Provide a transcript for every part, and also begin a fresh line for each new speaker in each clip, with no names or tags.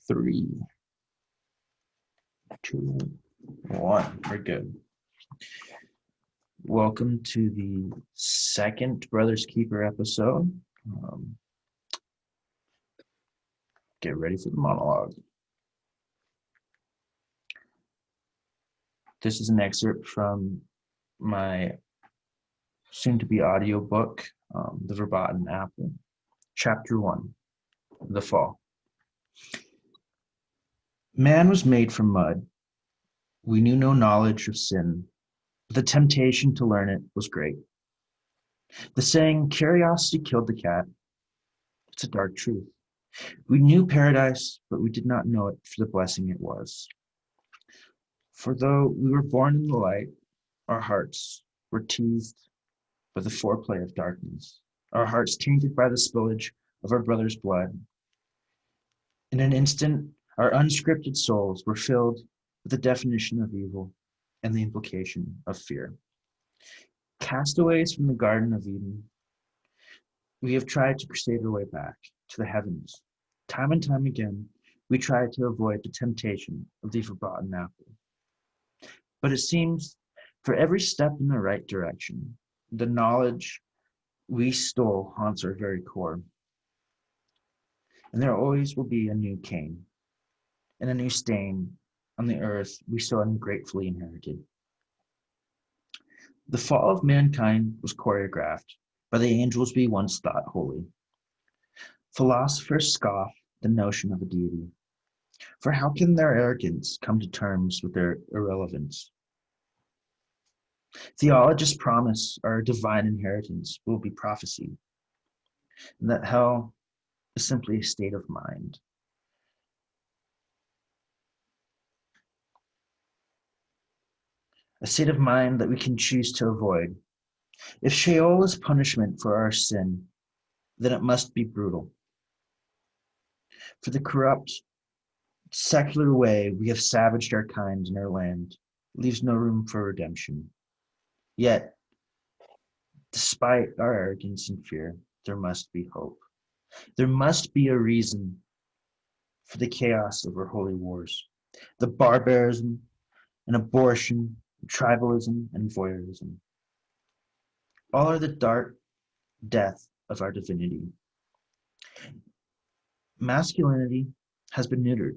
Three, two, one. We're good. Welcome to the second Brothers Keeper episode. Get ready for the monologue. This is an excerpt from my soon-to-be audiobook, The Verboten Apple, Chapter 1, The Fall. Man was made from mud. We knew no knowledge of sin, but the temptation to learn it was great. The saying, curiosity killed the cat, it's a dark truth. We knew paradise, but we did not know it for the blessing it was. For though we were born in the light, our hearts were teased by the foreplay of darkness, our hearts tainted by the spillage of our brother's blood. In an instant, our unscripted souls were filled with the definition of evil and the implication of fear. Castaways from the Garden of Eden, we have tried to crusade our way back to the heavens. Time and time again, we try to avoid the temptation of the forgotten apple. But it seems for every step in the right direction, the knowledge we stole haunts our very core. And there always will be a new Cain and a new stain on the earth we so ungratefully inherited. The fall of mankind was choreographed by the angels we once thought holy. Philosophers scoff the notion of a deity, for how can their arrogance come to terms with their irrelevance? Theologists promise our divine inheritance will be prophecy, and that hell is simply a state of mind. A state of mind that we can choose to avoid. If Sheol is punishment for our sin, then it must be brutal. For the corrupt, secular way we have savaged our kind and our land leaves no room for redemption. Yet, despite our arrogance and fear, there must be hope. There must be a reason for the chaos of our holy wars, the barbarism and abortion, tribalism and voyeurism. All are the dark death of our divinity. Masculinity has been neutered,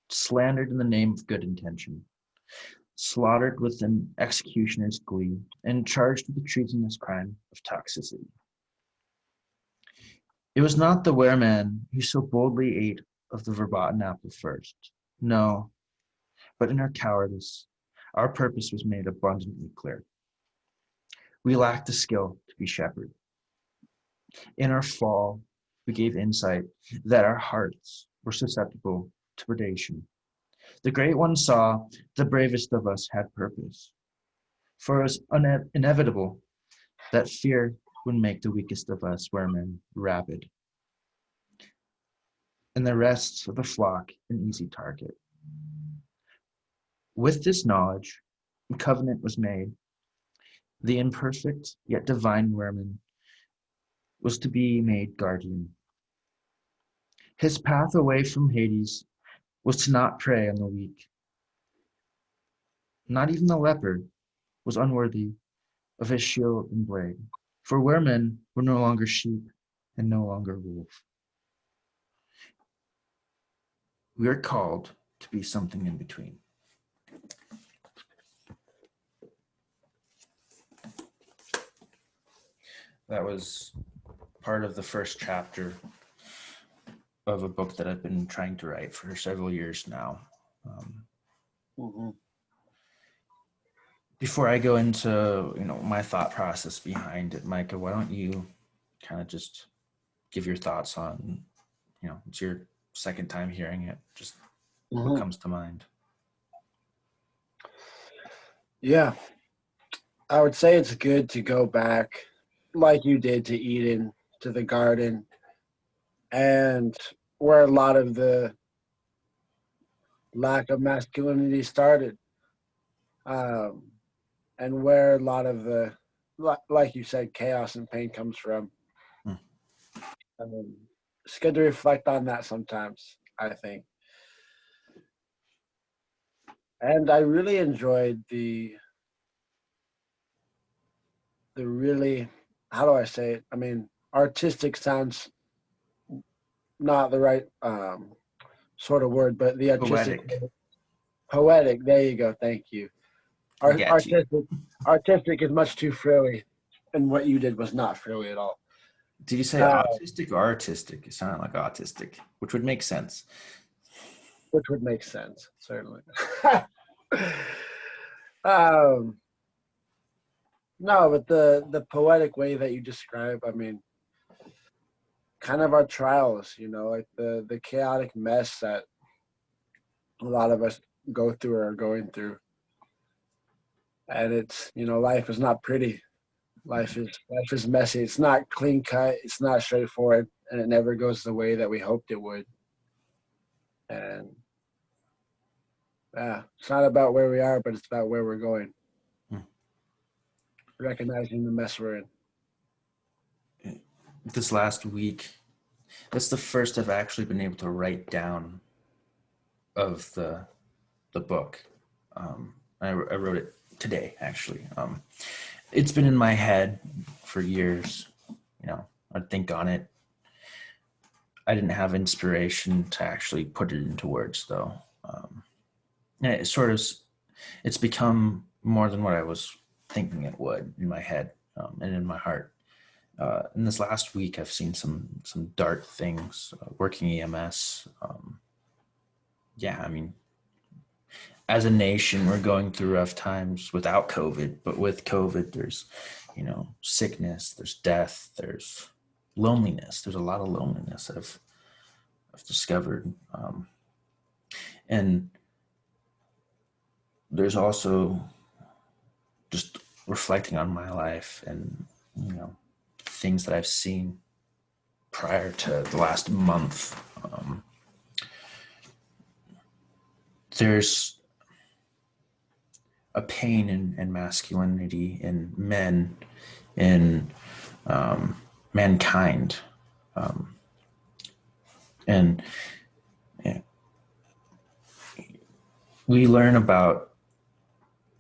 slandered in the name of good intention, slaughtered with an executioner's glee, and charged with the treasonous crime of toxicity. It was not the wereman who so boldly ate of the verboten apple first. No, but in our cowardice, our purpose was made abundantly clear. We lacked the skill to be shepherd. In our fall, we gave insight that our hearts were susceptible to predation. The Great One saw the bravest of us had purpose, for it was inevitable that fear would make the weakest of us weremen rabid, and the rest of the flock an easy target. With this knowledge, a covenant was made. The imperfect yet divine wereman was to be made guardian. His path away from Hades was to not prey on the weak. Not even the leopard was unworthy of his shield and blade, for weremen were no longer sheep and no longer wolf. We are called to be something in between. That was part of the first chapter of a book that I've been trying to write for several years now. Before I go into my thought process behind it, Micah, why don't you kind of just give your thoughts on, it's your second time hearing it, just what comes to mind?
Yeah, I would say it's good to go back like you did to Eden, to the garden, and where a lot of the lack of masculinity started, and where a lot of the, like you said, chaos and pain comes from. It's good to reflect on that sometimes, I think. And I really enjoyed the really, how do I say it? I mean, artistic sounds not the right sort of word, but the artistic,
Poetic.
poetic. There you go. Thank you.
I got you.
Artistic is much too frilly, and what you did was not frilly at all.
Did you say
Uh,
autistic or artistic? It sounded like autistic, which would make sense.
which would make sense, certainly. um, no, but the poetic way that you describe, I mean, kind of our trials, like the chaotic mess that a lot of us go through or are going through. And it's, life is not pretty. Life is messy. It's not clean cut. It's not straightforward, and it never goes the way that we hoped it would. And yeah, it's not about where we are, but it's about where we're going.
Hmm.
Recognizing the mess we're in.
This last week, that's the first I've actually been able to write down of the book. I wrote it today, actually. It's been in my head for years. I'd think on it. I didn't have inspiration to actually put it into words, though. And it's become more than what I was thinking it would in my head and in my heart. In this last week, I've seen some dark things. Working EMS, yeah, I mean, as a nation, we're going through rough times without COVID, but with COVID, there's, sickness, there's death, there's loneliness. There's a lot of loneliness I've discovered, and there's also just reflecting on my life and things that I've seen prior to the last month. There's a pain in masculinity in men, in mankind, and yeah, we learn about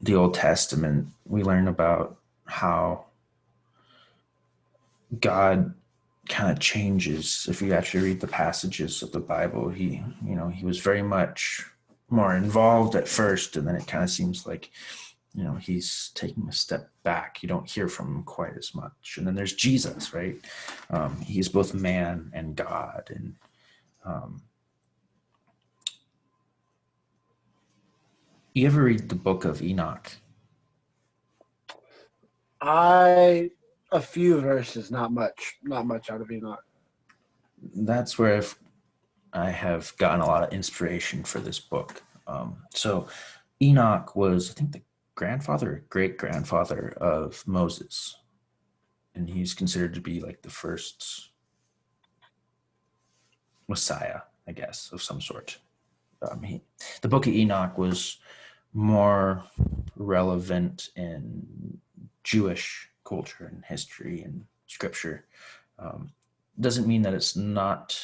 the Old Testament. We learn about how God kind of changes. If you actually read the passages of the Bible, he was very much more involved at first, and then it kind of seems like he's taking a step back. You don't hear from him quite as much. And then there's Jesus, right? He's both man and God. And you ever read the Book of Enoch?
A few verses, not much out of Enoch.
That's where I have gotten a lot of inspiration for this book. So Enoch was, I think, the grandfather or great grandfather of Moses. And he's considered to be like the first Messiah, I guess, of some sort. The Book of Enoch was more relevant in Jewish culture and history and scripture. Doesn't mean that it's not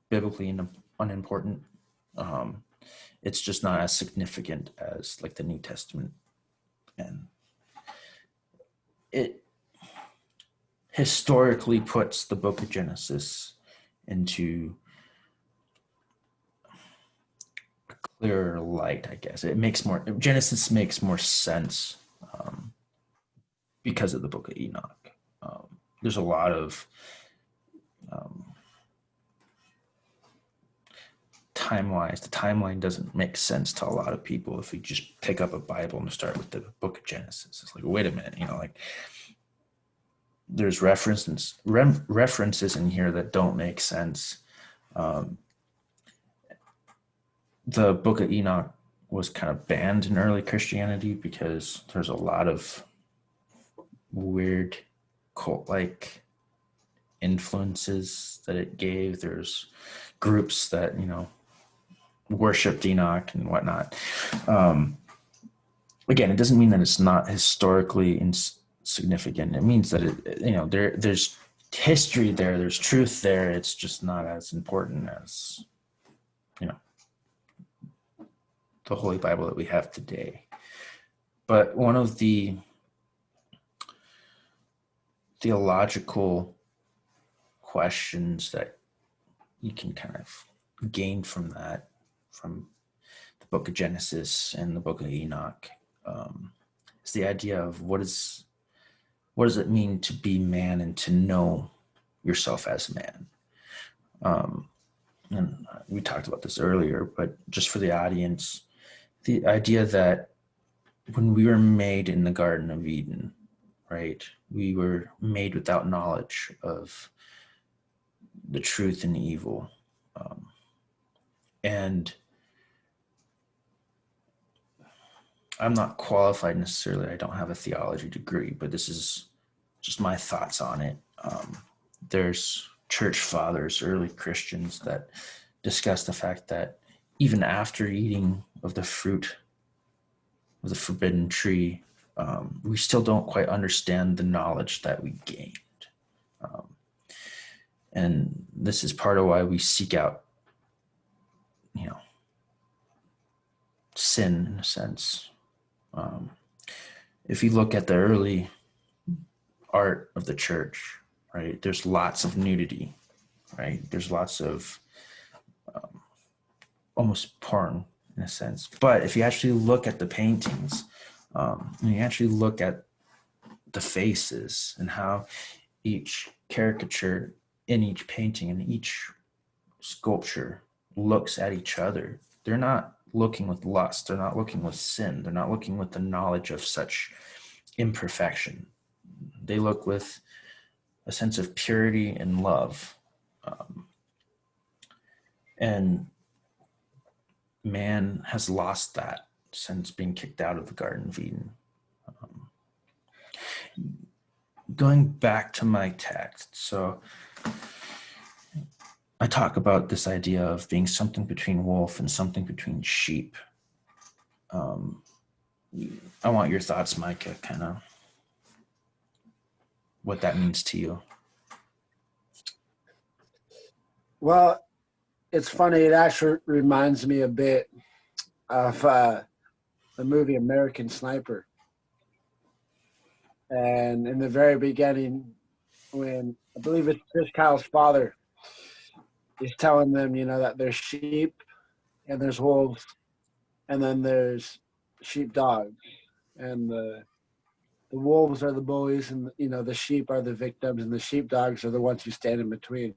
biblically unimportant. It's just not as significant as like the New Testament, and it historically puts the Book of Genesis into clearer light, I guess. Genesis makes more sense because of the Book of Enoch. There's a lot of time-wise, the timeline doesn't make sense to a lot of people if you just pick up a Bible and start with the Book of Genesis. It's like, wait a minute, like there's references in here that don't make sense. The Book of Enoch was kind of banned in early Christianity because there's a lot of weird cult-like influences that it gave. There's groups that worshipped Enoch and whatnot. Again, it doesn't mean that it's not historically insignificant. It means that there's history there, there's truth there. It's just not as important as the Holy Bible that we have today. But one of the theological questions that you can kind of gain from that, from the book of Genesis and the book of Enoch, is the idea of what does it mean to be man and to know yourself as man. And we talked about this earlier, but just for the audience, the idea that when we were made in the Garden of Eden, right, we were made without knowledge of the truth and evil. And I'm not qualified necessarily. I don't have a theology degree, but this is just my thoughts on it. There's church fathers, early Christians, that discuss the fact that even after eating of the fruit of the forbidden tree, we still don't quite understand the knowledge that we gained. And this is part of why we seek out, sin in a sense. If you look at the early art of the church, right, there's lots of nudity, right? There's lots of almost porn in a sense. But if you actually look at the paintings, and you actually look at the faces and how each caricature in each painting and each sculpture looks at each other, they're not looking with lust, they're not looking with sin, they're not looking with the knowledge of such imperfection. They look with a sense of purity and love. And man has lost that since being kicked out of the Garden of Eden. Going back to my text, so I talk about this idea of being something between wolf and something between sheep. I want your thoughts, Micah, kind of what that means to you.
Well, it's funny. It actually reminds me a bit of the movie American Sniper. And in the very beginning, when I believe it's Chris Kyle's father is telling them, that there's sheep and there's wolves, and then there's sheepdogs, and the wolves are the bullies, and the sheep are the victims, and the sheepdogs are the ones who stand in between.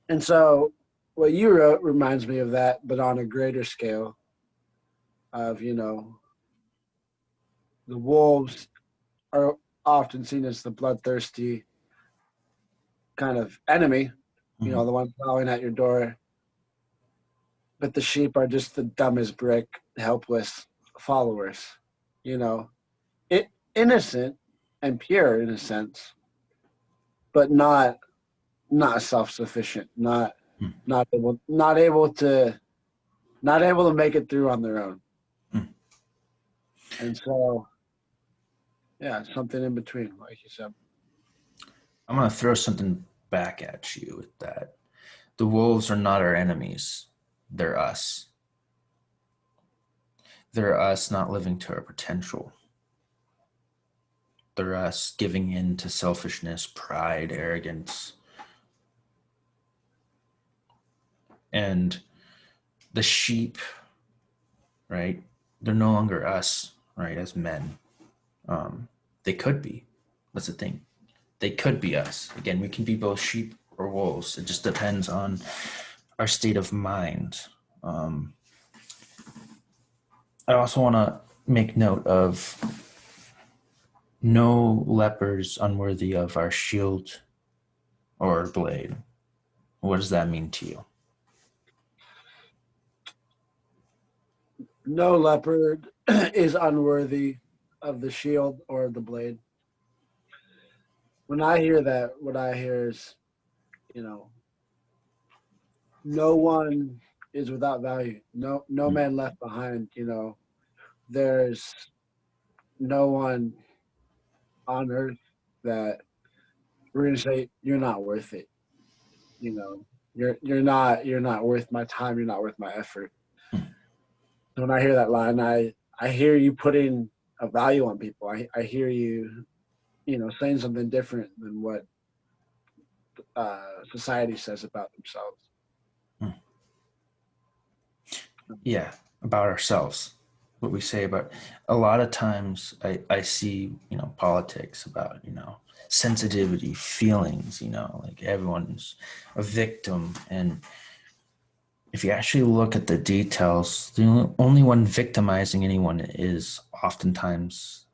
And so, what you wrote reminds me of that, but on a greater scale. Of the wolves are often seen as the bloodthirsty kind of enemy,
Mm-hmm.
the one plowing at your door. But the sheep are just the dumb as brick, helpless followers, it innocent and pure in a sense, but not self-sufficient, not able to make it through on their own.
Mm-hmm.
And so, yeah, something in between, like you said.
I'm going to throw something back at you with that. The wolves are not our enemies. They're us. They're us not living to our potential. They're us giving in to selfishness, pride, arrogance. And the sheep, right? They're no longer us, right, as men. They could be. That's the thing. They could be us. Again, we can be both sheep or wolves. It just depends on our state of mind. I also want to make note of no lepers unworthy of our shield or blade. What does that mean to you?
No leopard is unworthy of the shield or the blade. When I hear that, what I hear is, no one is without value. No man left behind. There's no one on earth that we're gonna say you're not worth it. You're not worth my time. You're not worth my effort. When I hear that line, I hear you putting a value on people. I hear you, saying something different than what society says about themselves.
Hmm. Yeah, about ourselves, what we say about. A lot of times I see, politics about, sensitivity, feelings, like everyone's a victim. And if you actually look at the details, the only one victimizing anyone is oftentimes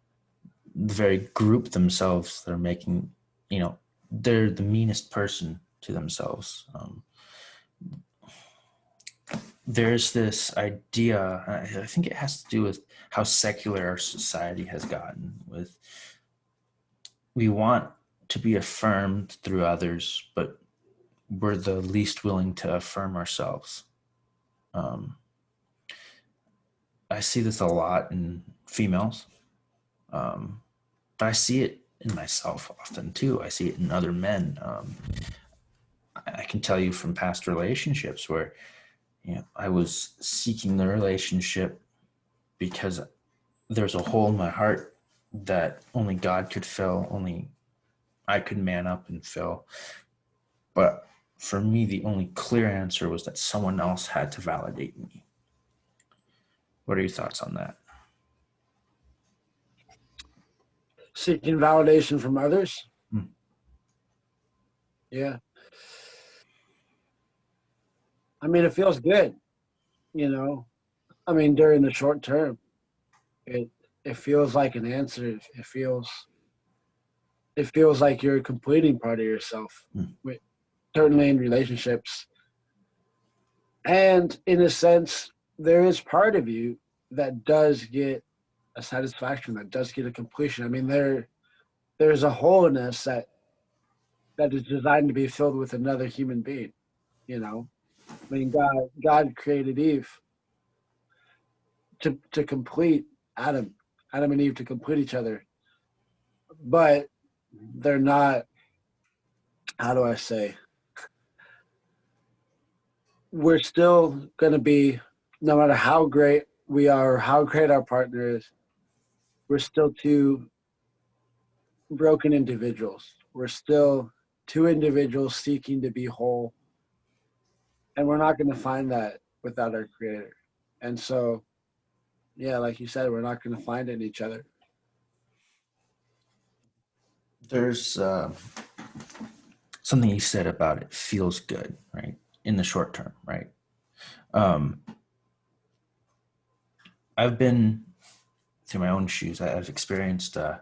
the very group themselves that are making, they're the meanest person to themselves. There's this idea, I think it has to do with how secular our society has gotten. With, we want to be affirmed through others, but we're the least willing to affirm ourselves. um, I see this a lot in females, but I see it in myself often too. I see it in other men. I can tell you from past relationships where, I was seeking the relationship because there's a hole in my heart that only God could fill, only I could man up and fill. But for me, the only clear answer was that someone else had to validate me. What are your thoughts on that?
Seeking validation from others.
Hmm.
Yeah. I mean, it feels good, you know. I mean, during the short term, it it feels like an answer. It feels like you're completing part of yourself.
Hmm.
With, certainly in relationships, and in a sense, there is part of you that does get a satisfaction, that does get a completion. I mean, there's a wholeness that is designed to be filled with another human being. You know, I mean, God created Eve to complete Adam, Adam and Eve to complete each other, but they're not. How do I say? We're still going to be, no matter how great we are, or how great our partner is, we're still two broken individuals. We're still two individuals seeking to be whole, and we're not going to find that without our Creator. And so, yeah, like you said, we're not going to find it in each other.
There's something you said about it feels good, right? In the short term, right? Um, I've been through my own shoes. I've experienced a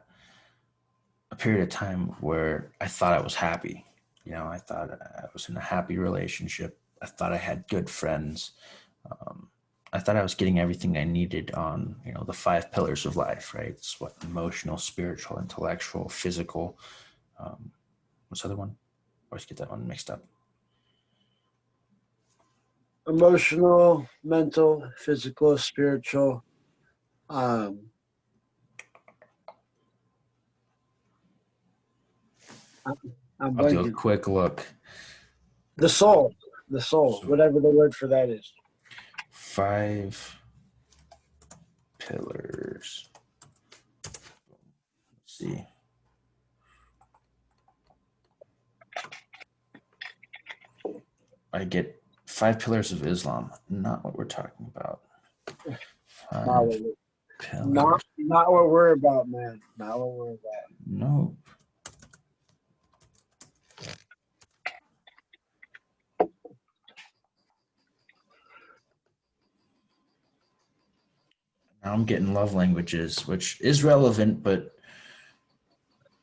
period of time where I thought I was happy. I thought I was in a happy relationship. I thought I had good friends. Um, I thought I was getting everything I needed on, the five pillars of life, right? It's what: emotional, spiritual, intellectual, physical. What's the other one? I always get that one mixed up.
Emotional, mental, physical, spiritual. Um, I'm, I'm
I'll do a
blanking.
quick look.
The soul, the soul,
So
whatever the word for that is.
five pillars. Let's see. I get five pillars of Islam. Not what we're talking about.
Not
Five
what we're,
pillars.
not what we're about, man. Not what we're about.
Nope. Now I'm getting love languages, which is relevant, but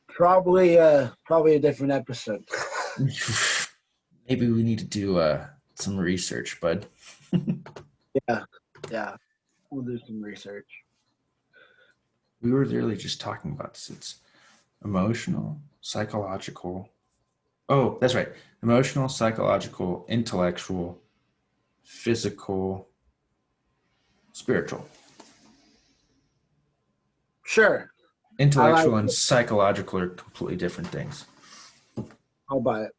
Probably a different episode.
maybe we need to do some research, bud.
Yeah, yeah. We'll do some research.
We were literally just talking about this. It's emotional, psychological. Oh, that's right. Emotional, psychological, intellectual, physical, spiritual.
Sure. I like
Intellectual and
it.
psychological are completely different things.
I'll buy it.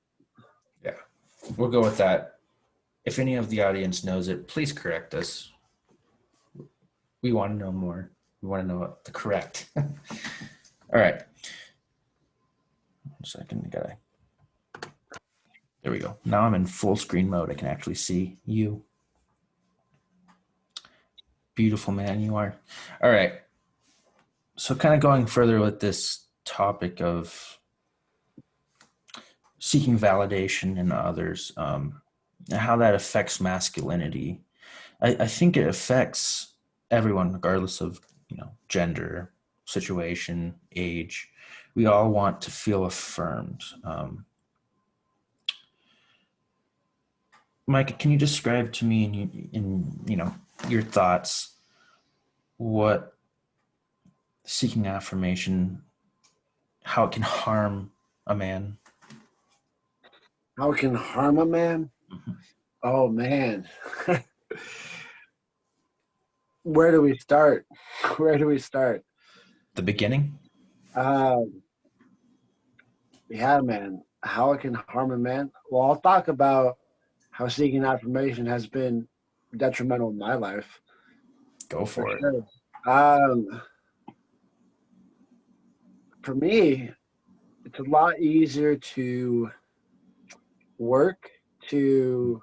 Yeah, we'll go with that. If any of the audience knows it, please correct us. We want to know more. We want to know what the correct. All right. 1 second. There we go. Now I'm in full screen mode. I can actually see you. Beautiful man you are. All right. So kind of going further with this topic of seeking validation in others, and how that affects masculinity. I think it affects everyone, regardless of gender, situation, age. We all want to feel affirmed. Micah, can you describe to me in your thoughts what seeking affirmation, how it can harm a man?
How it can harm a man?
Mhm.
Oh man. Where do we start? Where do we start?
The beginning?
Um, yeah, man. How it can harm a man? Well, I'll talk about how seeking affirmation has been detrimental in my life
Go
for
for it.
sure. Um, for me, it's a lot easier to work to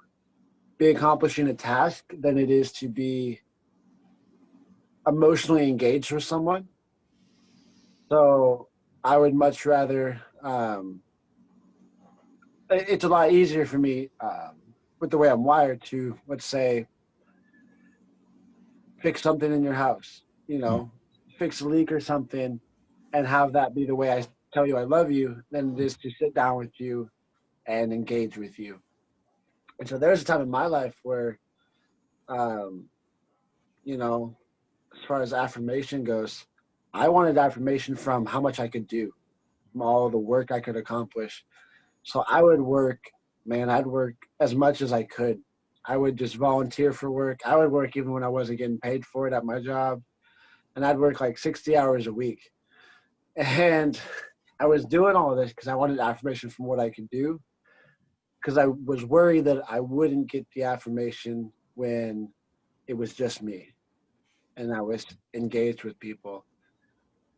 be accomplishing a task than it is to be emotionally engaged with someone. So I would much rather. It's a lot easier for me with the way I'm wired to, let's say, fix something in your house.
Mm.
Fix a leak or something, and have that be the way I tell you I love you, than it is to sit down with you and engage with you. And so there's a time in my life where, um, you know, as far as affirmation goes, I wanted affirmation from how much I could do, from all the work I could accomplish. So I would work, man, I'd work as much as I could. I would just volunteer for work. I would work even when I wasn't getting paid for it at my job. And I'd work like 60 hours a week. And I was doing all of this because I wanted affirmation from what I could do. Because I was worried that I wouldn't get the affirmation when it was just me and I was engaged with people.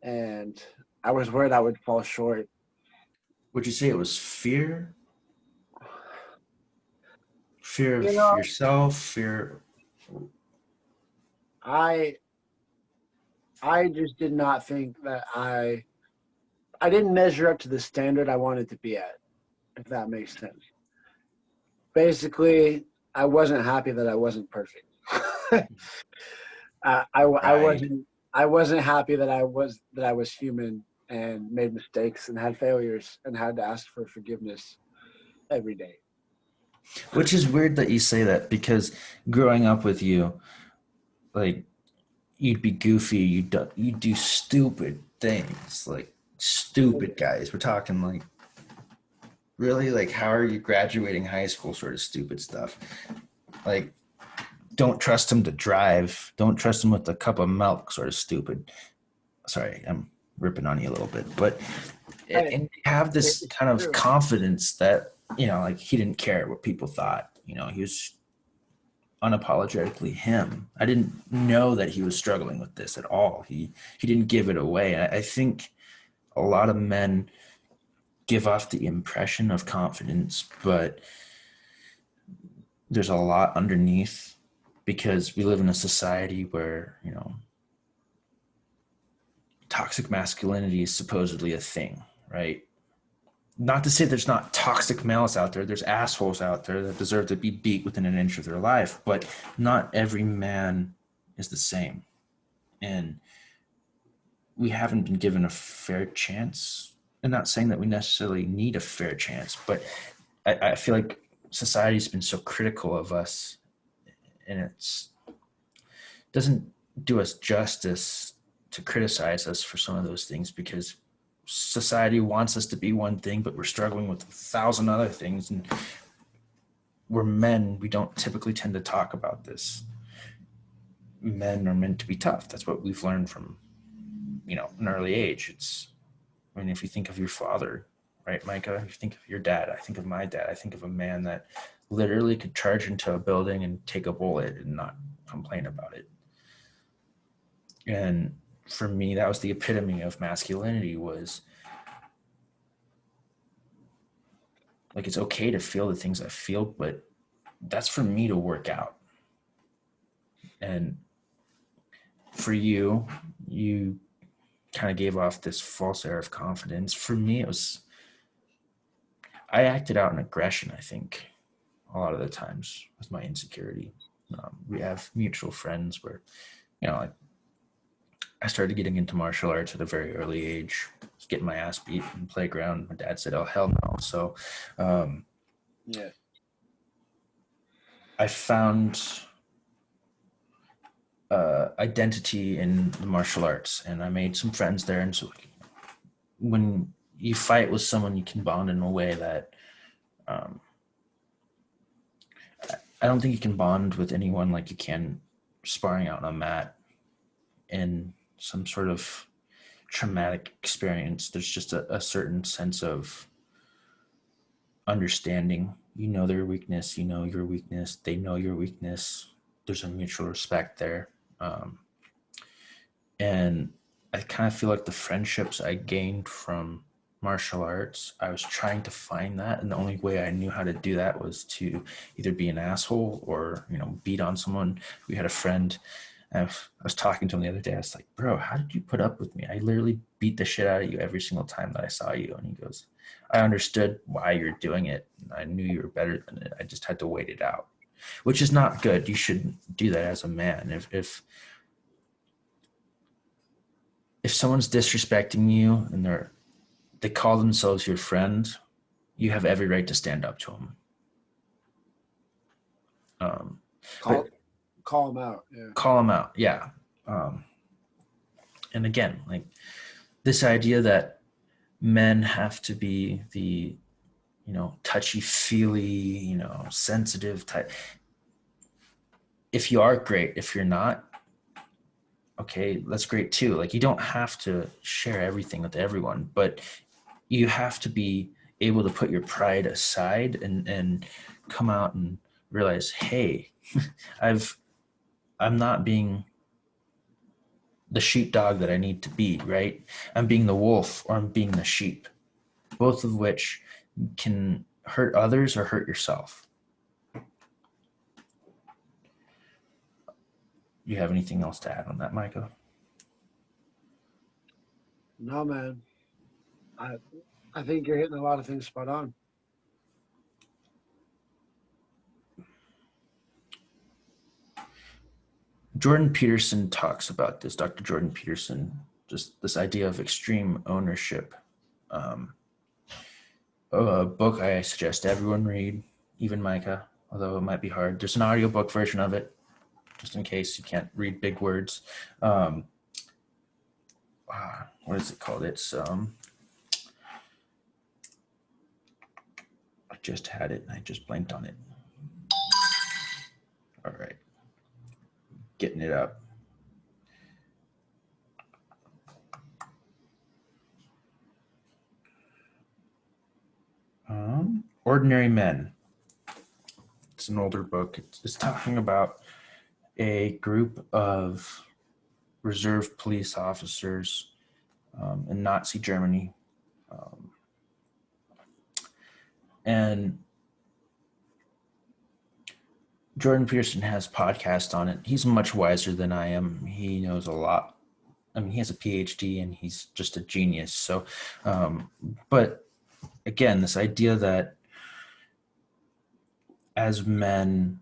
And I was worried I would fall short.
Would you say it was fear? Fear
You
of
know,
yourself, fear.
I I just did not think that I didn't measure up to the standard I wanted to be at, if that makes sense. Basically, I wasn't happy that I wasn't perfect. I
Pride.
wasn't happy that I was human and made mistakes and had failures and had to ask for forgiveness every day.
Which is weird that you say that, because growing up with you, like, you'd be goofy, you do stupid things, like stupid guys. We're talking like, really, like, how are you graduating high school sort of stupid stuff. Like, don't trust him to drive. Don't trust him with a cup of milk sort of stupid. Sorry, I'm ripping on you a little bit, but
Hey,
and have this
it's
kind of
true.
confidence that like, he didn't care what people thought. He was unapologetically him. I didn't know that he was struggling with this at all. He didn't give it away. I think a lot of men give off the impression of confidence, but there's a lot underneath, because we live in a society where toxic masculinity is supposedly a thing, right? Not to say there's not toxic males out there. There's assholes out there that deserve to be beat within an inch of their life, but not every man is the same. And we haven't been given a fair chance. I'm not saying that we necessarily need a fair chance, but I feel like society's been so critical of us, and it's doesn't do us justice to criticize us for some of those things, because society wants us to be one thing, but we're struggling with 1,000 other things, and we're men. We don't typically tend to talk about this. Men are meant to be tough. That's what we've learned from an early age. I mean, if you think of your father, right, Micah, if you think of your dad, I think of my dad. I think of a man that literally could charge into a building and take a bullet and not complain about it. And for me, that was the epitome of masculinity, was like, it's okay to feel the things I feel, but that's for me to work out. And for you, you kind of gave off this false air of confidence. For me, it was, I acted out in aggression, I think, a lot of the times with my insecurity. We have mutual friends where, like, I started getting into martial arts at a very early age. I was getting my ass beat in the playground. My dad said, "Oh, hell no." So
Yeah.
I found identity in the martial arts, and I made some friends there. And so, like, when you fight with someone, you can bond in a way that um, I don't think you can bond with anyone like you can sparring out on a mat in some sort of traumatic experience. There's just a certain sense of understanding. You know their weakness, you know your weakness, they know your weakness. There's a mutual respect there. And I kind of feel like the friendships I gained from martial arts, I was trying to find that, and the only way I knew how to do that was to either be an asshole or, beat on someone. We had a friend, I was talking to him the other day. I was like, "Bro, how did you put up with me? I literally beat the shit out of you every single time that I saw you." And he goes, "I understood why you're doing it. I knew you were better than it. I just had to wait it out," which is not good. You shouldn't do that as a man. If someone's disrespecting you and they call themselves your friend, you have every right to stand up to them. Um,
Call
but
call them out. Yeah.
call them out, yeah. Um, and again, like, this idea that men have to be the, touchy feely, sensitive type. If you are, great. If you're not, okay, that's great too. Like, you don't have to share everything with everyone, but you have to be able to put your pride aside and come out and realize, hey, I've I'm not being the sheepdog that I need to be, right? I'm being the wolf or I'm being the sheep, both of which can hurt others or hurt yourself. You have anything else to add on that, Micah?
No, man. I I think you're hitting a lot of things spot on.
Jordan Peterson talks about this, Dr. Jordan Peterson, just this idea of extreme ownership. Um, a book I suggest everyone read, even Micah, although it might be hard. There's an audiobook version of it, just in case you can't read big words. Um, what is it called? I just had it and I just blanked on it. All right, getting it up. Ordinary Men. It's an older book. It's talking about a group of reserve police officers in Nazi Germany. Um, and Jordan Peterson has podcasts on it. He's much wiser than I am. He knows a lot. I mean, he has a PhD and he's just a genius. So, but again, this idea that as men,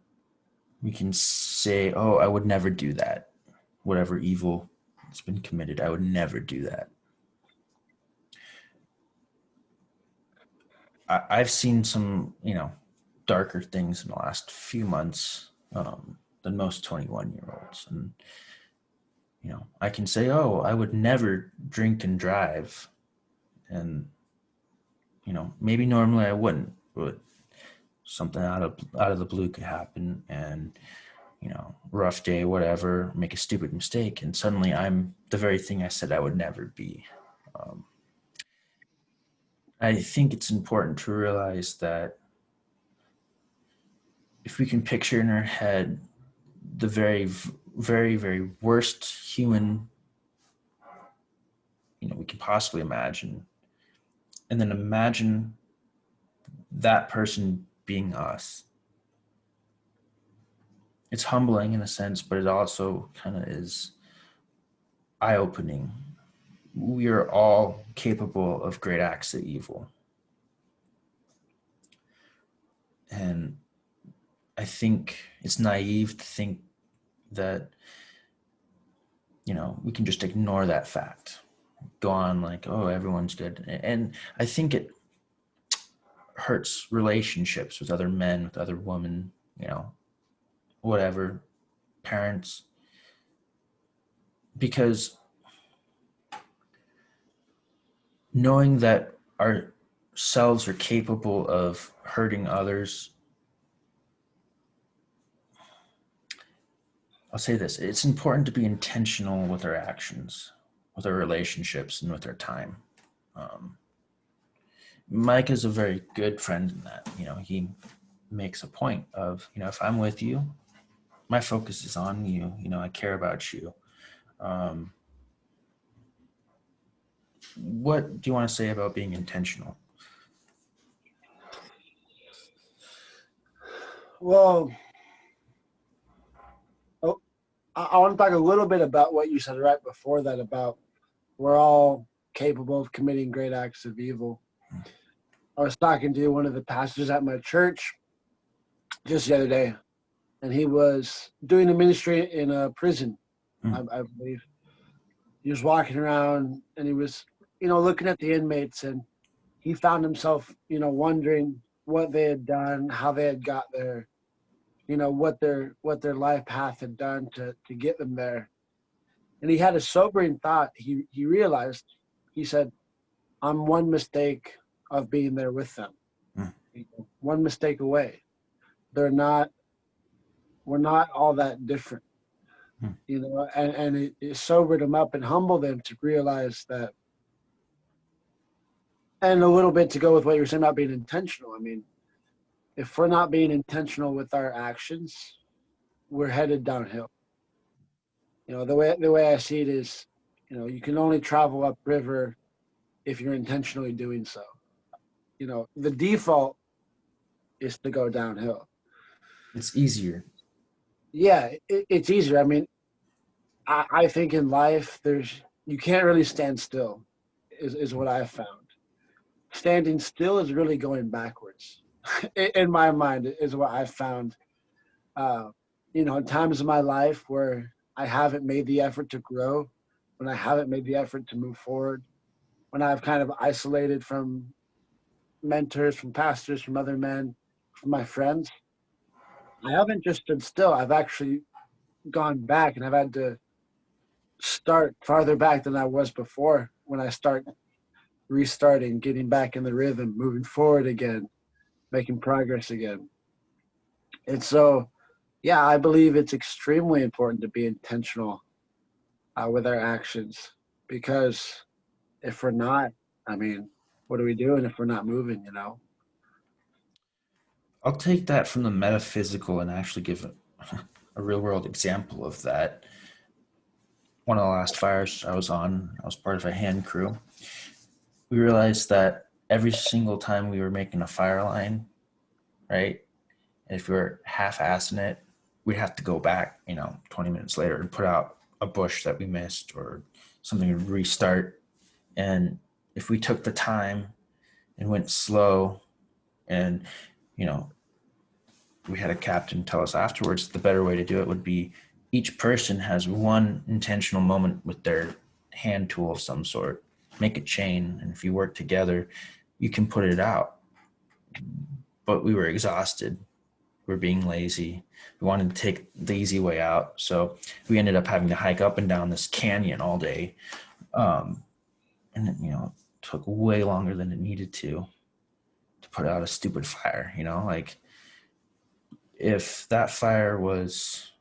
we can say, "Oh, I would never do that. Whatever evil has been committed, I would never do that." I've seen some, darker things in the last few months than most 21-year-olds. And, I can say, "Oh, I would never drink and drive." And, maybe normally I wouldn't, but something out of the blue could happen. And, rough day, whatever, make a stupid mistake. And suddenly I'm the very thing I said I would never be. Um, I think it's important to realize that if we can picture in our head the very, very, very worst human we can possibly imagine, and then imagine that person being us. It's humbling in a sense, but it also kind of is eye-opening. We are all capable of great acts of evil. And I think it's naive to think that, we can just ignore that fact. Go on like, oh, everyone's good. And I think it hurts relationships with other men, with other women, whatever, parents, because knowing that ourselves are capable of hurting others, I'll say this, it's important to be intentional with our actions, with our relationships, and with our time. Um, Mike is a very good friend in that, he makes a point of, if I'm with you, my focus is on you, I care about you. Um, what do you want to say about being intentional?
Well, oh, I want to talk a little bit about what you said right before that about we're all capable of committing great acts of evil. I was talking to one of the pastors at my church just the other day, and he was doing a ministry in a prison,
Hmm.
I believe. He was walking around and he was, looking at the inmates, and he found himself, wondering what they had done, how they had got there, what their life path had done to get them there. And he had a sobering thought. He realized, he said, I'm one mistake of being there with them.
Hmm.
One mistake away. They're not we're not all that different.
Hmm.
And it sobered him up and humbled him to realize that, and a little bit to go with what you were saying about being intentional. I mean, if we're not being intentional with our actions, we're headed downhill. The way I see it is, you can only travel upriver if you're intentionally doing so. The default is to go downhill.
It's easier.
Yeah, it's easier. I mean, I think in life you can't really stand still, is what I've found. Standing still is really going backwards. In my mind, is what I've found. Uh, in times of my life where I haven't made the effort to grow, when I haven't made the effort to move forward, when I've kind of isolated from mentors, from pastors, from other men, from my friends, I haven't just stood still. I've actually gone back, and I've had to start farther back than I was before when I start restarting, getting back in the rhythm, moving forward again, making progress again. And so, yeah, I believe it's extremely important to be intentional with our actions, because if we're not, I mean, what are we doing if we're not moving?
I'll take that from the metaphysical and actually give a real world example of that. One of the last fires I was on, I was part of a hand crew. We realized that every single time we were making a fire line, right? And if we were half-assing it, we'd have to go back, 20 minutes later and put out a bush that we missed or something to restart. And if we took the time and went slow and, you know, we had a captain tell us afterwards the better way to do it would be each person has one intentional moment with their hand tool of some sort. Make a chain, and if you work together, you can put it out. But we were exhausted. We were being lazy. We wanted to take the easy way out. So we ended up having to hike up and down this canyon all day. Um, and it, took way longer than it needed to put out a stupid fire, like if that fire was,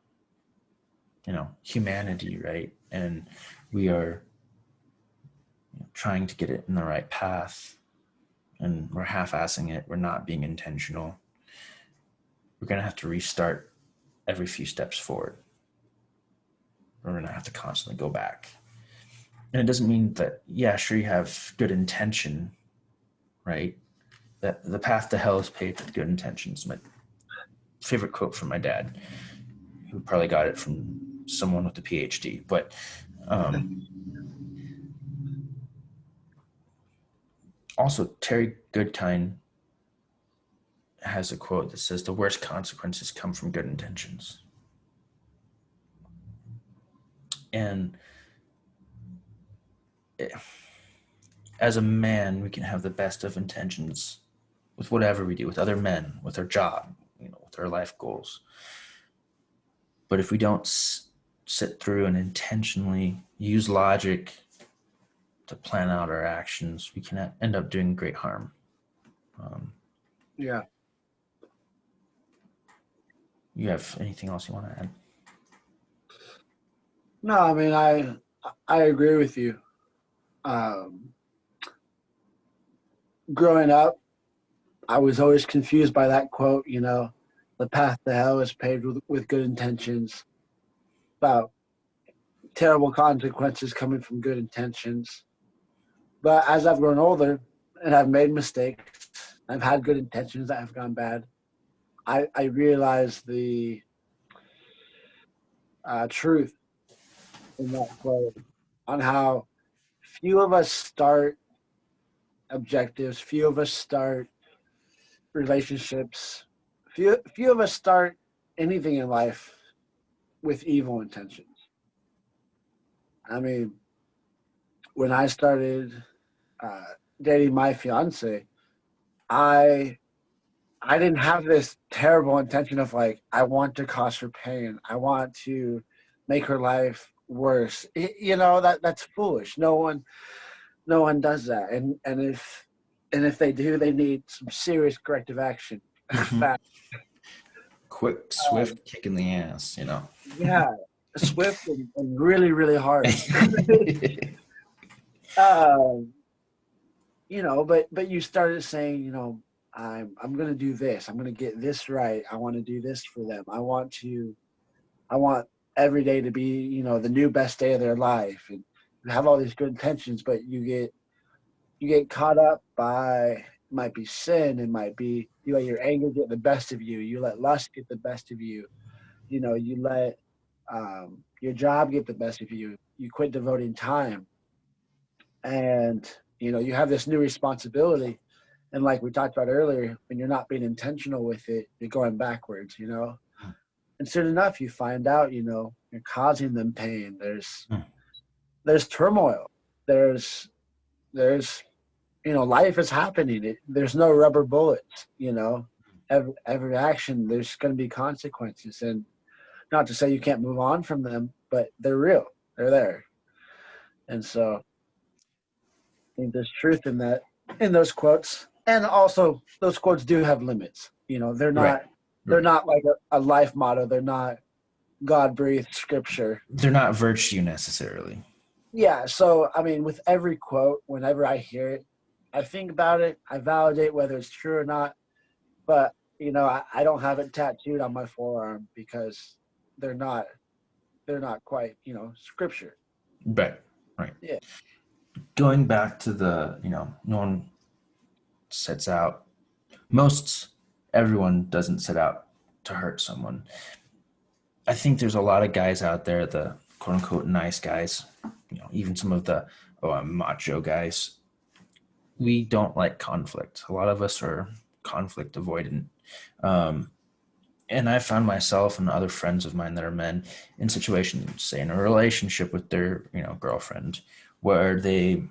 humanity, right? And we are trying to get it in the right path and we're half-assing it. We're not being intentional. We're going to have to restart every few steps forward. We're going to have to constantly go back. And it doesn't mean that, yeah, sure, you have good intention, right? That the path to hell is paved with good intentions. My favorite quote from my dad, who probably got it from someone with a PhD. But um, also, Terry Goodkind has a quote that says, "The worst consequences come from good intentions." And it, as a man, we can have the best of intentions with whatever we do, with other men, with our job, with our life goals. But if we don't sit through and intentionally use logic to plan out our actions, we can end up doing great harm. Um,
Yeah.
you have anything else you want to add?
No, I mean, I agree with you. Um, Growing up, I was always confused by that quote. The path to hell is paved with good intentions. About terrible consequences coming from good intentions. But as I've grown older and I've made mistakes, I've had good intentions that have gone bad. I realize the truth in that quote on how few of us start objectives, few of us start relationships, few of us start anything in life with evil intentions. I mean, when I started uh, dating my fiance, I I didn't have this terrible intention of like I want to cause her pain. I want to make her life worse. That's foolish. No one does that. And if they do, they need some serious corrective action.
Mm-hmm.
Fast.
Quick,
Um,
swift kick in the ass.
yeah, swift and really really hard. um, but you started saying, I'm gonna do this. I'm gonna get this right. I want to do this for them. I want every day to be, the new best day of their life, and have all these good intentions. But you get caught up by, it might be sin, it might be you let your anger get the best of you. You let lust get the best of you. You let your job get the best of you. You quit devoting time, and you have this new responsibility. And like we talked about earlier, when you're not being intentional with it, you're going backwards. And soon enough, you find out, you're causing them pain. There's turmoil. There's life is happening. There's no rubber bullets. Every action, there's going to be consequences. And not to say you can't move on from them, but they're real. They're there. And so I think there's truth in that, in those quotes. And also, those quotes do have limits. They're
Right.
not they're
Right.
not like a life motto. They're not God breathed scripture.
They're not virtue necessarily.
Yeah. So I mean, with every quote, whenever I hear it, I think about it. I validate whether it's true or not. But I don't have it tattooed on my forearm because they're not they're not quite scripture.
Right. Right.
Yeah.
Going back to no one sets out, most everyone doesn't set out to hurt someone. I think there's a lot of guys out there, the quote unquote nice guys, even some of the macho guys. We don't like conflict. A lot of us are conflict avoidant. Um, and I found myself and other friends of mine that are men in situations, say in a relationship with their, girlfriend, where they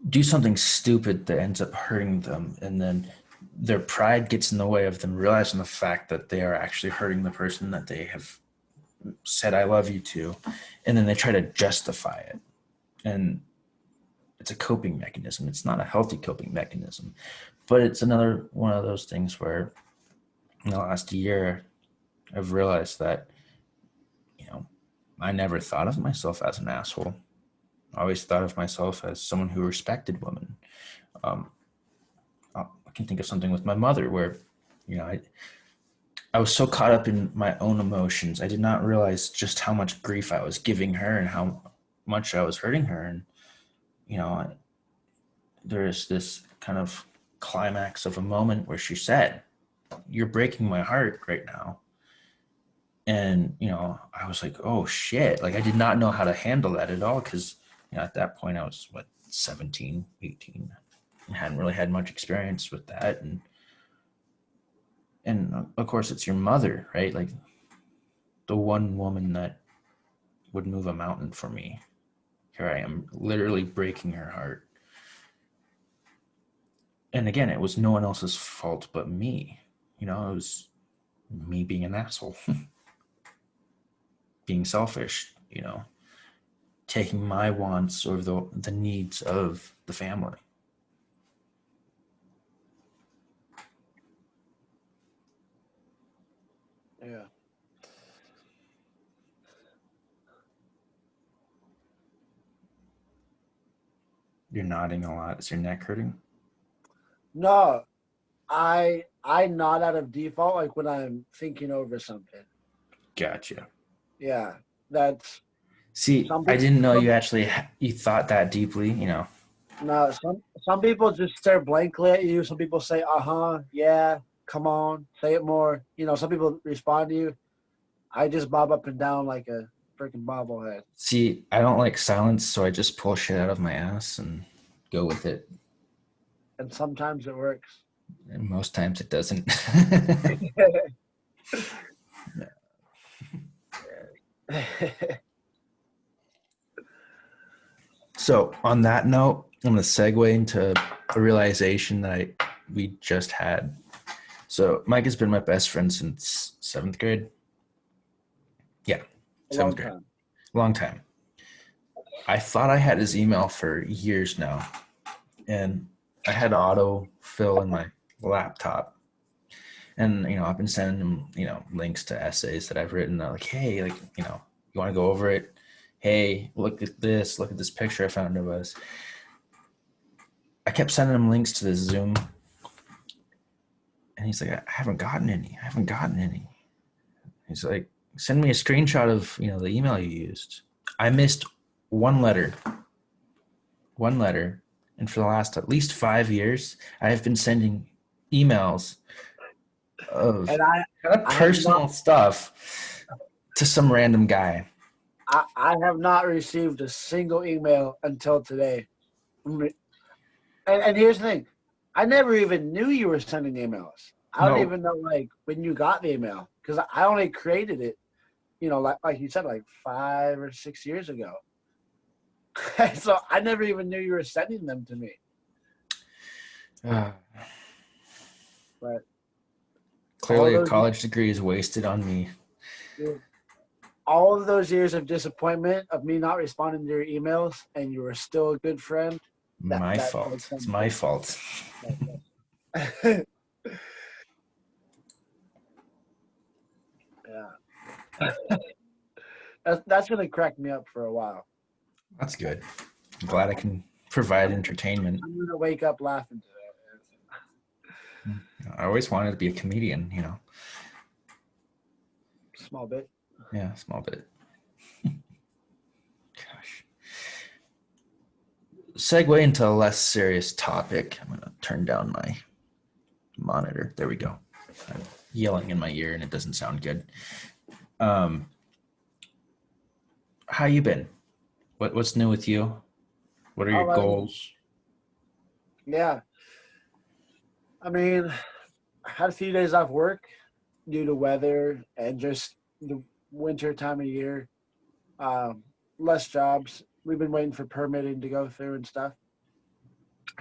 do something stupid that ends up hurting them, and then their pride gets in the way of them realizing the fact that they are actually hurting the person that they have said I love you to, and then they try to justify it. And it's a coping mechanism. It's not a healthy coping mechanism, but it's another one of those things where in the last year I've realized that, you know, I never thought of myself as an asshole. I always thought of myself as someone who respected women. Um, I can think of something with my mother where, you know, I was so caught up in my own emotions. I did not realize just how much grief I was giving her and how much I was hurting her. And, you know, there's this kind of climax of a moment where she said, "You're breaking my heart right now." And, I was like, oh shit. Like, I did not know how to handle that at all because, at that point I was, 17, 18. I hadn't really had much experience with that. And of course, it's your mother, right? Like, the one woman that would move a mountain for me. Here I am, literally breaking her heart. And again, it was no one else's fault but me. It was me being an asshole, being selfish, taking my wants over the needs of the family.
Yeah.
You're nodding a lot. Is your neck hurting?
No, I nod out of default, like when I'm thinking over something.
Gotcha.
Yeah, that's
See,
some
I
people.
didn't know you thought that deeply.
No, some people just stare blankly at you. Some people say, "Uh huh, yeah, come on, say it more." Some people respond to you. I just bob up and down like a freaking bobblehead,
See, I don't like silence, so I just pull shit out of my ass and go with it.
and sometimes it works.
And most times it doesn't. So, on that note, I'm going to segue into a realization that we just had. So, Mike has been my best friend since seventh grade. Yeah,
A
seventh
long
grade.
time.
Long time. I thought I had his email for years now, and I had auto fill in my laptop. And, I've been sending him, links to essays that I've written. Like, hey, like, you want to go over it? Hey, look at this. Look at this picture I found of us. I kept sending him links to this Zoom, and he's like, I haven't gotten any. I haven't gotten any. He's like, send me a screenshot of, the email you used. I missed one letter. One letter. And for the last at least 5 years, I have been sending emails of
And
kind of
I have not,
personal stuff to some random guy.
I have not received a single email until today. And here's the thing, I never even knew you were sending emails. I don't
No,
even know like when you got the email because I only created it, like you said, like 5 or 6 years ago. So I never even knew you were sending them to me.
uh,
But all
clearly a
those
college degree is wasted on me.
all of those years of disappointment of me not responding to your emails, and you were still a good friend.
My
That does
fault. It's my
something.
fault.
Yeah, that's gonna crack me up for a while.
That's good. I'm glad I can provide
I'm,
entertainment.
I'm gonna wake up laughing today.
I always wanted to be a comedian.
Small bit.
Yeah, small bit. Gosh. Segue into a less serious topic. I'm going to turn down my monitor. There we go. I'm yelling in my ear and it doesn't sound good. Um, how you been? What's new with you? What are your
Oh,
goals?
yeah. I mean, I had a few days off work due to weather and just the winter time of year. Um, Less jobs. We've been waiting for permitting to go through and stuff.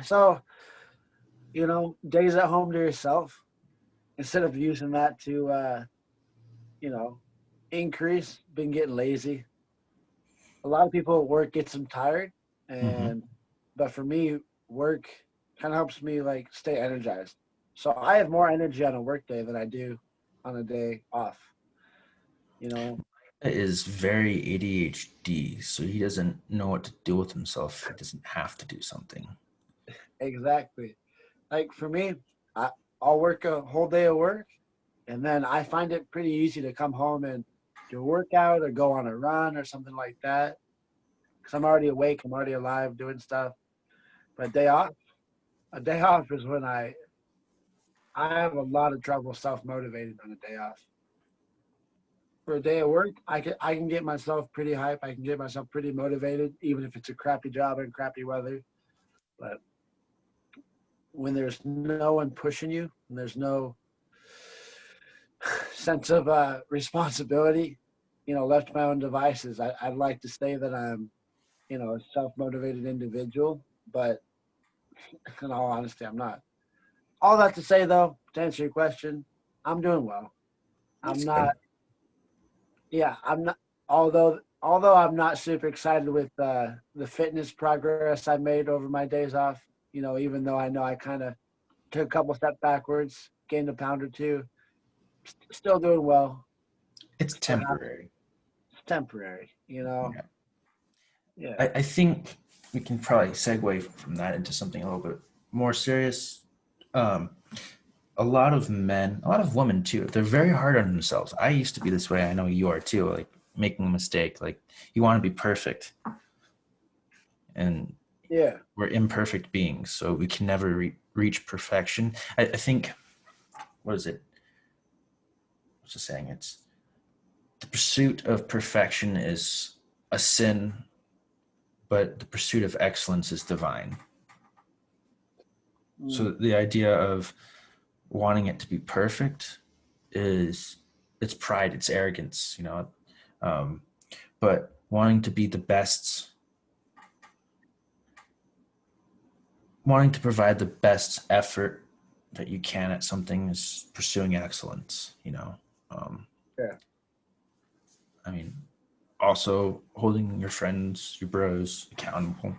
So, days at home to yourself instead of using that to, you know, increase, been getting lazy. A lot of people at work gets them tired,
Mm-hmm.
and but for me, work kind of helps me like stay energized. So I have more energy on a work day than I do on a day off. You know,
Is very ADHD, so he doesn't know what to do with himself. He doesn't have to do something.
exactly. Like for me, I, I'll work a whole day of work, And then I find it pretty easy to come home and do a workout or go on a run or something like that. Because I'm already awake, I'm already alive doing stuff. But a day off is when I have a lot of trouble self motivated on a day off. For a day at work, I can get myself pretty hype. I can get myself pretty motivated, even if it's a crappy job and crappy weather. But when there's no one pushing you, and there's no sense of responsibility, left to my own devices, I'd like to say that I'm, a self motivated individual, but in all honesty, I'm not. All that to say, though, to answer your question, I'm doing well. I'm
That's
not.
good.
Yeah, I'm not. Although I'm not super excited with the fitness progress I made over my days off. Even though I know I kind of took a couple steps backwards, gained a pound or two, still doing well.
It's
Still happy.
temporary.
It's temporary.
Yeah.
Yeah,
I think we can probably segue from that into something a little bit more serious. Um, a lot of men, a lot of women too, they're very hard on themselves. I used to be this way. I know you are too, like making a mistake. Like you want to be perfect. And
yeah.
we're imperfect beings, so we can never reach perfection. I think, what is it? What's the saying? It's the pursuit of perfection is a sin, but the pursuit of excellence is divine. So
Mm,
the idea of wanting it to be perfect is it's pride, it's arrogance, um, but wanting to be the best, wanting to provide the best effort that you can at something is pursuing excellence. um,
yeah.
I mean, also holding your friends, your bros accountable.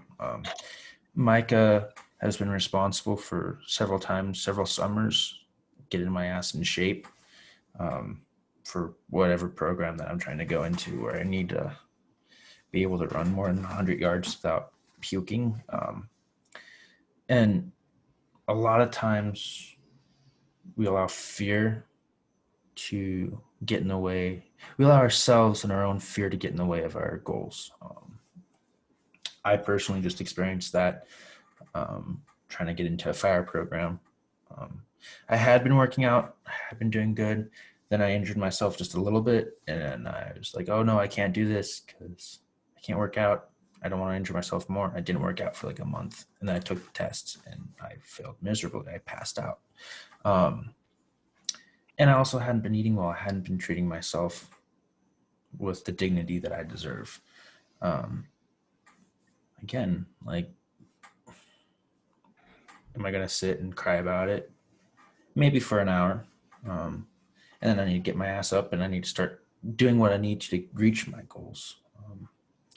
Micah has been responsible for several times, several summers, getting my ass in shape um, for whatever program that I'm trying to go into where I need to be able to run more than 100 yards without puking. And a lot of times we allow fear to get in the way. We allow ourselves and our own fear to get in the way of our goals. I personally just experienced that trying to get into a fire program. Um, I had been working out, I had been doing good. Then I injured myself just a little bit, and I was like, "Oh no, I can't do this because I can't work out. I don't want to injure myself more." I didn't work out for like a month, and then I took the tests, and I failed miserably. I passed out, um, and I also hadn't been eating well. I hadn't been treating myself with the dignity that I deserve. Um, Again, like, am I gonna sit and cry about it? Maybe for an hour. Um, and then I need to get my ass up and I need to start doing what I need to reach my goals.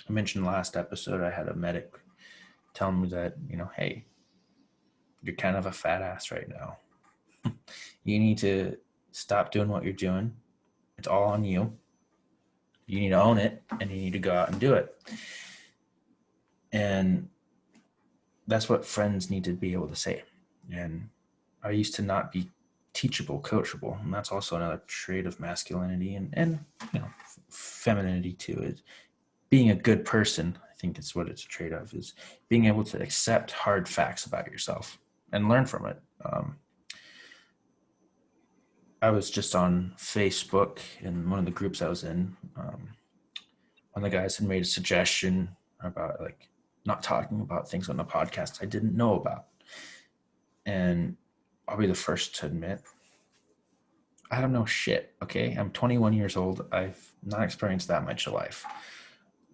I mentioned last episode, I had a medic tell me that, hey, you're kind of a fat ass right now. You need to stop doing what you're doing. It's all on you. You need to own it and you need to go out and do it. And that's what friends need to be able to say. And I used to not be teachable, coachable, and that's also another trait of masculinity and femininity too. Is being a good person. I think it's what it's a trait of, is being able to accept hard facts about yourself and learn from it. I was just on Facebook in one of the groups I was in. One of the guys had made a suggestion about like not talking about things on the podcast I didn't know about. And I'll be the first to admit, I don't know shit. Okay. I'm 21 years old. I've not experienced that much of life.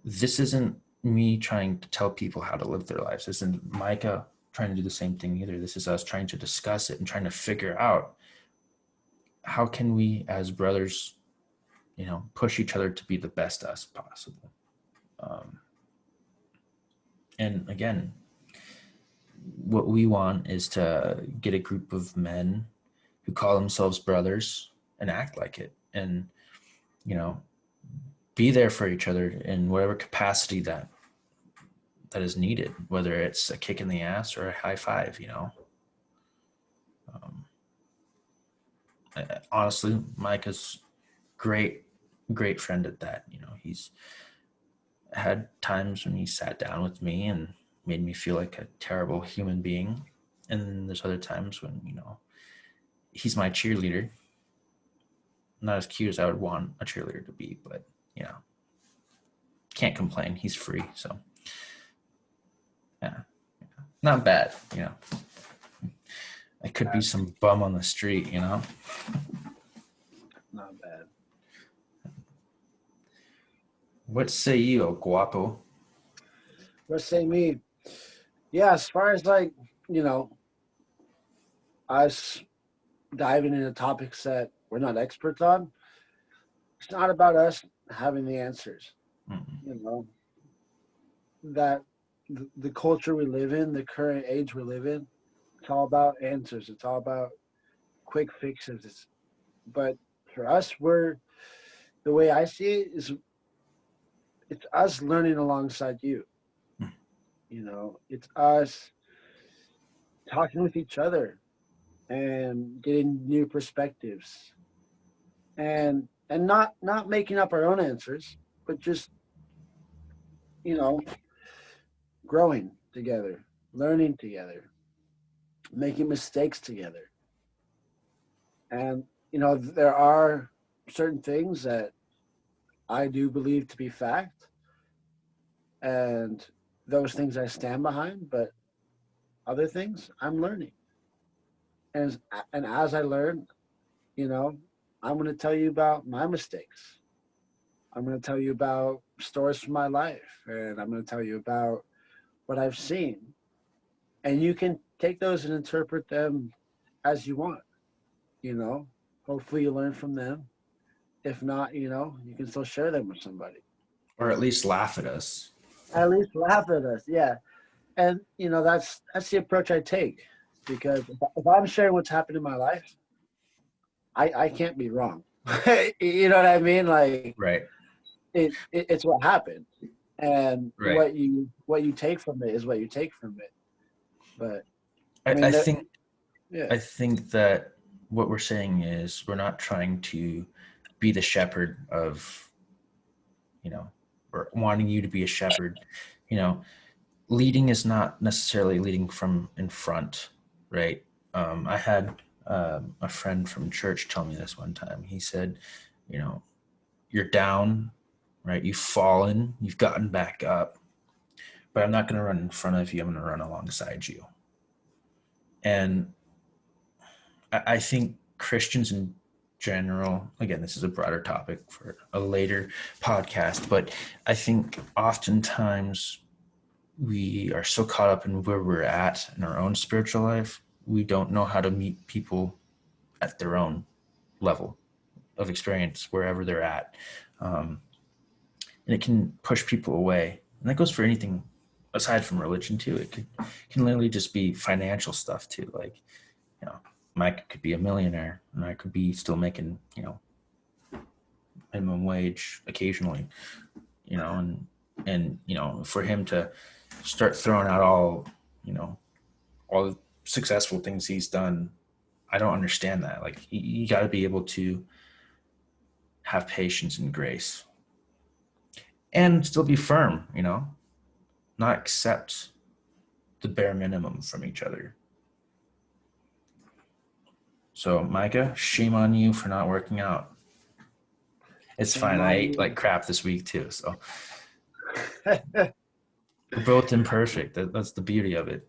This isn't me trying to tell people how to live their lives. This isn't Micah trying to do the same thing either. This is us trying to discuss it and trying to figure out how can we as brothers, push each other to be the best us possible. Um, and again, what we want is to get a group of men who call themselves brothers and act like it, and you know be there for each other in whatever capacity that is needed, whether it's a kick in the ass or a high five. um, honestly, Micah's great friend at that. He's had times when he sat down with me and made me feel like a terrible human being, and there's other times when he's my cheerleader. Not as cute as I would want a cheerleader to be, but you know, can't complain. He's free, so yeah, not bad. I could be some bum on the street.
Not bad.
What say you, oh guapo?
Let's say me. Yeah, as far as like, you know, us diving into topics that we're not experts on, it's not about us having the answers.
Mm-mm.
You know, that the culture we live in, the current age we live in, it's all about answers. It's all about quick fixes. But for us, the way I see it is it's us learning alongside you. It's us talking with each other and getting new perspectives and not making up our own answers, but just you know growing together, learning together, making mistakes together. And there are certain things that I do believe to be fact, and those things I stand behind. But other things I'm learning, and and as I learn, you know, I'm going to tell you about my mistakes. I'm going to tell you about stories from my life, and I'm going to tell you about what I've seen. And you can take those and interpret them as you want, you know. Hopefully you learn from them. If not, you can still share them with somebody.
Or at least laugh at us.
At least laugh at us, yeah. And that's the approach I take, because if I'm sharing what's happened in my life, I can't be wrong. You know what I mean? Like
Right.
it's what happened, and
Right.
what you take from it is what you take from it. But I
I,
mean,
I think
yeah,
I think that what we're saying is we're not trying to be the shepherd of, or wanting you to be a shepherd. You know, leading is not necessarily leading from in front, right? I had a friend from church tell me this one time. He said, you know, you're down, right? You've fallen, you've gotten back up, but I'm not going to run in front of you. I'm going to run alongside you. And I think Christians in general, again, this is a broader topic for a later podcast, but I think oftentimes we are so caught up in where we're at in our own spiritual life, we don't know how to meet people at their own level of experience, wherever they're at. Um, and it can push people away. And that goes for anything aside from religion too. It can literally just be financial stuff too. Like, you know, Mike could be a millionaire and I could be still making, minimum wage occasionally, and for him to start throwing out all the successful things he's done, I don't understand that. Like, you got to be able to have patience and grace and still be firm, not accept the bare minimum from each other. So, Micah, shame on you for not working out. It's fine.
shame
I
on
ate
you.
like crap this week too. So we're both imperfect. That's the beauty of it.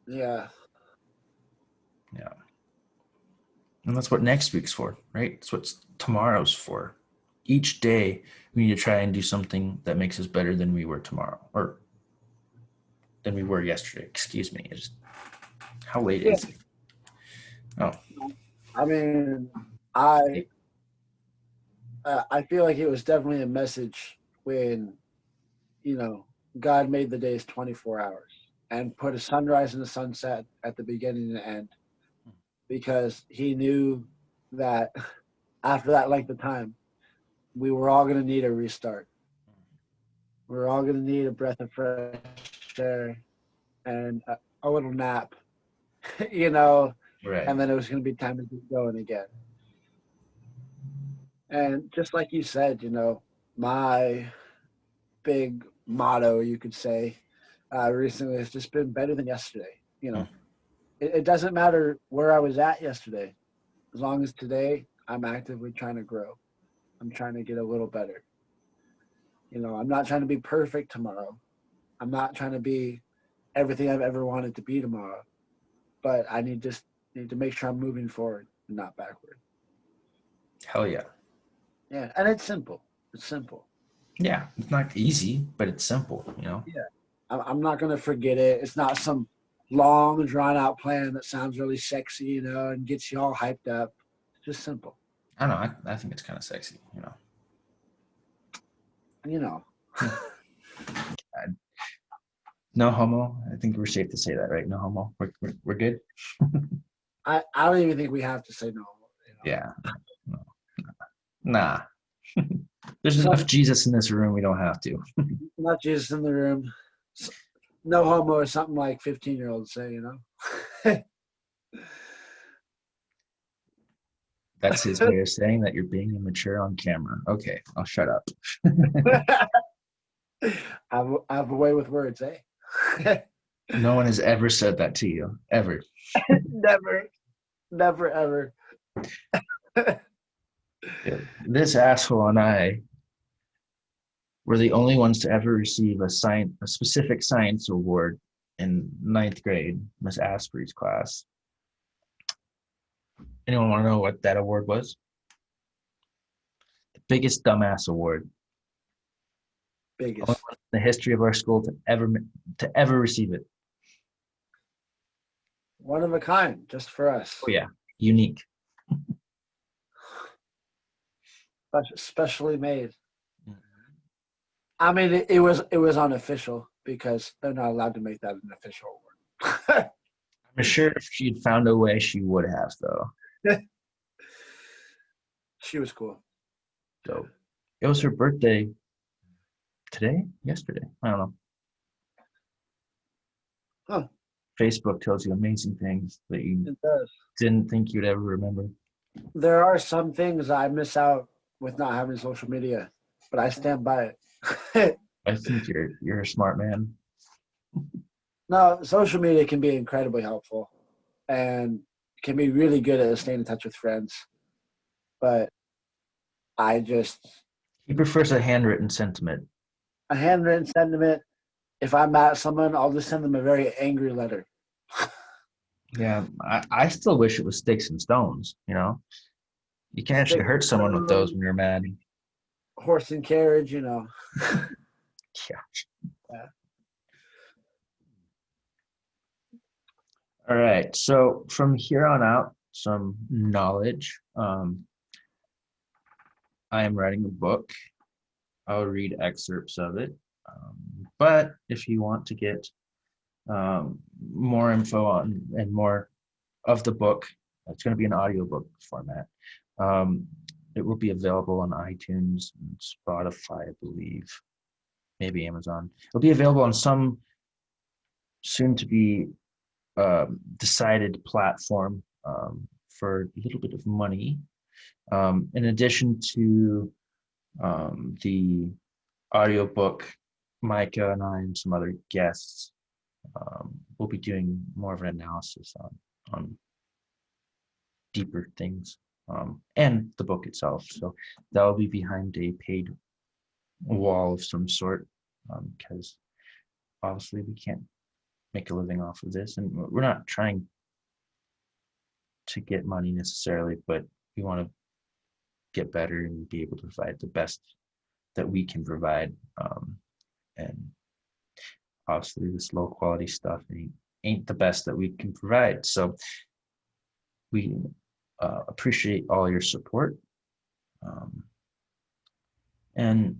Yeah,
Yeah. And that's what next week's for, right? That's what tomorrow's for. Each day, we need to try and do something that makes us better than we were tomorrow, or than we were yesterday. Excuse me. How late
yeah.
is it? Oh,
I mean, I I feel like it was definitely a message when you know God made the days 24 hours and put a sunrise and a sunset at the beginning and the end, because He knew that after that length of time, we were all going to need a restart. We're all going to need a breath of fresh air and a little nap. you know,
Right.
and then it was going to be time to get going again. And just like you said, my big motto, you could say, recently has just been better than yesterday.
Mm.
It doesn't matter where I was at yesterday, as long as today I'm actively trying to grow. I'm trying to get a little better. I'm not trying to be perfect tomorrow. I'm not trying to be everything I've ever wanted to be tomorrow. But I need to make sure I'm moving forward and not backward.
Hell yeah.
Yeah, and it's simple. It's simple.
Yeah. It's not easy, but it's simple, you know?
Yeah, I'm not gonna forget it. It's not some long, drawn out plan that sounds really sexy, and gets you all hyped up. It's just simple.
I don't know. I think it's kind of sexy, you know?
You know,
Hmm. I- No homo. I think we're safe to say that, right? No homo. We're good?
I don't even think we have to say no.
Yeah. No. Nah. There's enough
Some
Jesus in this room. We don't have to.
not Jesus in the room. No homo or something like 15-year-olds say.
That's his way of saying that you're being immature on camera. Okay, I'll shut up.
I have a way with words, eh?
No one has ever said that to you, ever.
Never, never, ever.
Yeah. This asshole and I were the only ones to ever receive a specific science award in ninth grade, Miss Asprey's class. Anyone want to know what that award was? The biggest dumbass award. Only
Biggest.
one in the history of our school to ever receive it.
One of a kind, just for us.
Oh yeah, unique.
Specially made. I mean, it was unofficial because they're not allowed to make that an official award.
I'm sure if she'd found a way, she would have though.
She was cool.
So it was her birthday today, yesterday. I don't know.
Huh?
Facebook tells you amazing things that you
It does.
didn't think you'd ever remember.
There are some things I miss out with not having social media, but I stand by it.
I think you're a smart man.
No, social media can be incredibly helpful and can be really good at staying in touch with friends. But I just
He prefers a handwritten sentiment.
a handwritten sentiment. If I'm mad at someone, I'll just send them a very angry letter.
Yeah, I still wish it was sticks and stones, you know? You can actually
Stick,
hurt someone with those when you're mad.
horse and carriage.
Yeah.
Yeah.
All right. So from here on out, some knowledge. I am writing a book. I'll read excerpts of it. But if you want to get more info on and more of the book, it's going to be an audiobook format. Um, it will be available on iTunes and Spotify, I believe, maybe Amazon. It'll be available on some soon to be decided platform for a little bit of money. In addition to the audiobook, Micah and I and some other guests will be doing more of an analysis on deeper things and the book itself. So that will be behind a paid wall of some sort because obviously we can't make a living off of this, and we're not trying to get money necessarily, but we want to get better and be able to provide the best that we can provide. And obviously, this low quality stuff ain't the best that we can provide. So we appreciate all your support and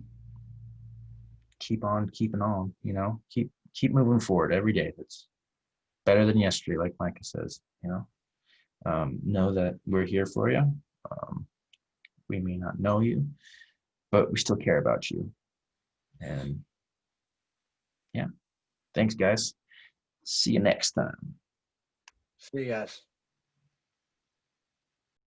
keep on keeping on. You know, keep moving forward every day. That's better than yesterday, like Micah says. You know that we're here for you. We may not know you, but we still care about you. And yeah, thanks, guys. See you next time.
See you guys.